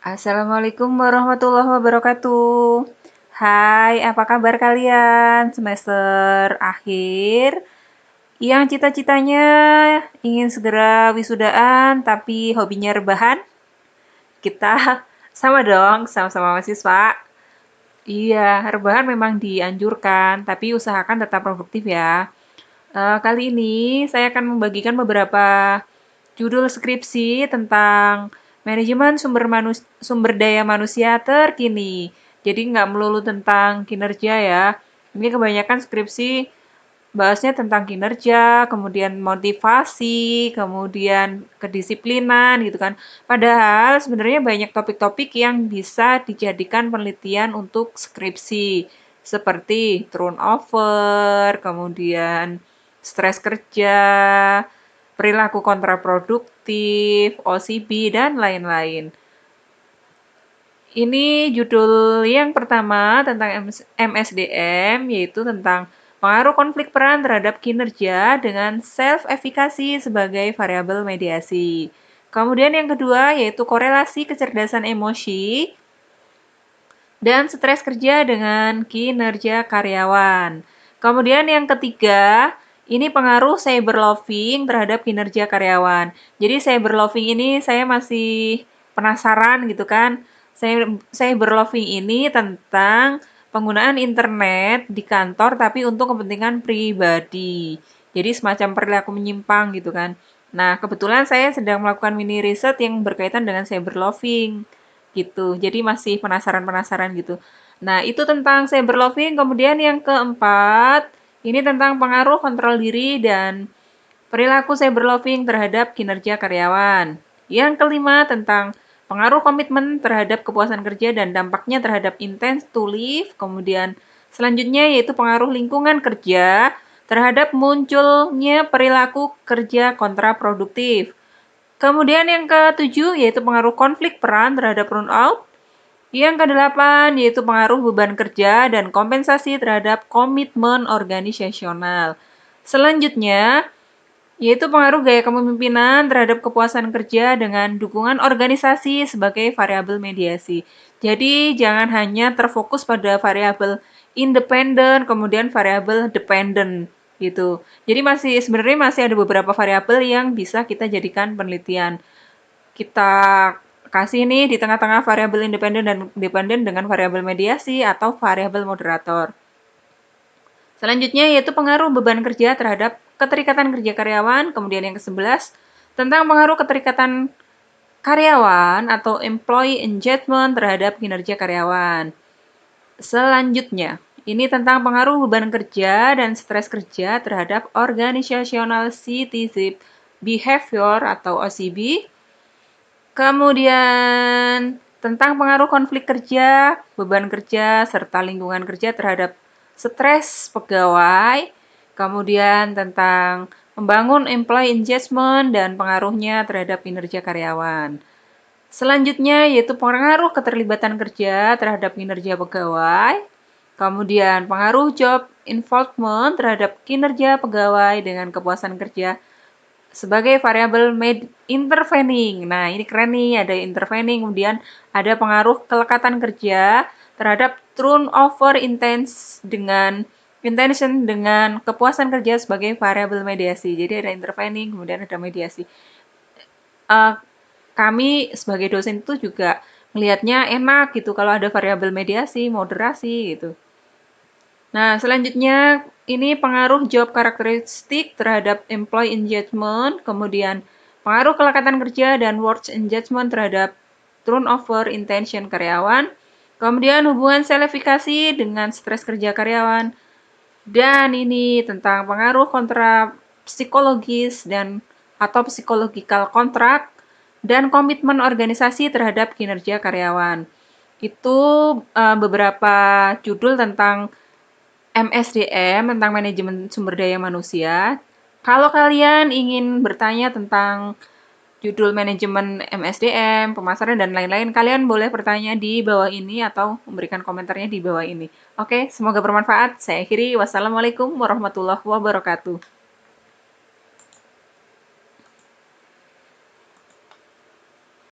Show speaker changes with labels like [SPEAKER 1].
[SPEAKER 1] Assalamualaikum warahmatullahi wabarakatuh. Hai, apa kabar kalian? Semester akhir yang cita-citanya ingin segera wisudaan tapi hobinya rebahan? Kita sama dong, sama-sama mahasiswa. Iya, rebahan memang dianjurkan, tapi usahakan tetap produktif ya. Kali ini saya akan membagikan beberapa judul skripsi tentang manajemen sumber daya manusia terkini. Jadi nggak melulu tentang kinerja ya. Ini kebanyakan skripsi bahasnya tentang kinerja, kemudian motivasi, kemudian kedisiplinan gitu kan. Padahal sebenarnya banyak topik-topik yang bisa dijadikan penelitian untuk skripsi. Seperti turnover, kemudian stres kerja, perilaku kontraproduktif, OCB, dan lain-lain. Ini judul yang pertama tentang MSDM, yaitu tentang pengaruh konflik peran terhadap kinerja dengan self-efikasi sebagai variabel mediasi. Kemudian yang kedua yaitu korelasi kecerdasan emosi dan stres kerja dengan kinerja karyawan. Kemudian yang ketiga, ini pengaruh cyberloving terhadap kinerja karyawan. Jadi cyberloving ini saya masih penasaran gitu kan. Cyberloving ini tentang penggunaan internet di kantor tapi untuk kepentingan pribadi. Jadi semacam perilaku menyimpang gitu kan. Nah, kebetulan saya sedang melakukan mini riset yang berkaitan dengan cyberloving gitu. Jadi masih penasaran-penasaran gitu. Nah, itu tentang cyberloving. Kemudian yang keempat, ini tentang pengaruh kontrol diri dan perilaku cyberloving terhadap kinerja karyawan. Yang kelima tentang pengaruh komitmen terhadap kepuasan kerja dan dampaknya terhadap intent to live. Kemudian selanjutnya yaitu pengaruh lingkungan kerja terhadap munculnya perilaku kerja kontraproduktif. Kemudian yang ketujuh yaitu pengaruh konflik peran terhadap burnout. Yang kedelapan yaitu pengaruh beban kerja dan kompensasi terhadap komitmen organisasional. Selanjutnya yaitu pengaruh gaya kepemimpinan terhadap kepuasan kerja dengan dukungan organisasi sebagai variabel mediasi. Jadi jangan hanya terfokus pada variabel independen kemudian variabel dependent gitu. Jadi sebenarnya masih ada beberapa variabel yang bisa kita jadikan penelitian. Kita kasih nih di tengah-tengah variabel independen dan dependen dengan variabel mediasi atau variabel moderator. Selanjutnya yaitu pengaruh beban kerja terhadap keterikatan kerja karyawan. Kemudian yang ke-11 tentang pengaruh keterikatan karyawan atau employee engagement terhadap kinerja karyawan. Selanjutnya, ini tentang pengaruh beban kerja dan stres kerja terhadap organizational citizen behavior atau OCB. Kemudian tentang pengaruh konflik kerja, beban kerja, serta lingkungan kerja terhadap stres pegawai. Kemudian tentang membangun employee engagement dan pengaruhnya terhadap kinerja karyawan. Selanjutnya yaitu pengaruh keterlibatan kerja terhadap kinerja pegawai. Kemudian pengaruh job involvement terhadap kinerja pegawai dengan kepuasan kerja sebagai variabel intervening. Nah, ini keren nih, ada intervening, kemudian ada pengaruh kelekatan kerja terhadap turnover intention dengan kepuasan kerja sebagai variabel mediasi. Jadi ada intervening, kemudian ada mediasi. Kami sebagai dosen itu juga melihatnya enak gitu kalau ada variabel mediasi, moderasi gitu. Nah, selanjutnya ini pengaruh job karakteristik terhadap employee engagement, kemudian pengaruh kelekatan kerja dan work engagement terhadap turnover intention karyawan, kemudian hubungan selefikasi dengan stres kerja karyawan, dan ini tentang pengaruh kontra psikologis dan atau psychological contract dan komitmen organisasi terhadap kinerja karyawan. Itu beberapa judul tentang MSDM tentang manajemen sumber daya manusia. Kalau kalian ingin bertanya tentang judul manajemen MSDM, pemasaran dan lain-lain, kalian boleh bertanya di bawah ini atau memberikan komentarnya di bawah ini. Oke, semoga bermanfaat. Saya akhiri. Wassalamualaikum warahmatullahi wabarakatuh.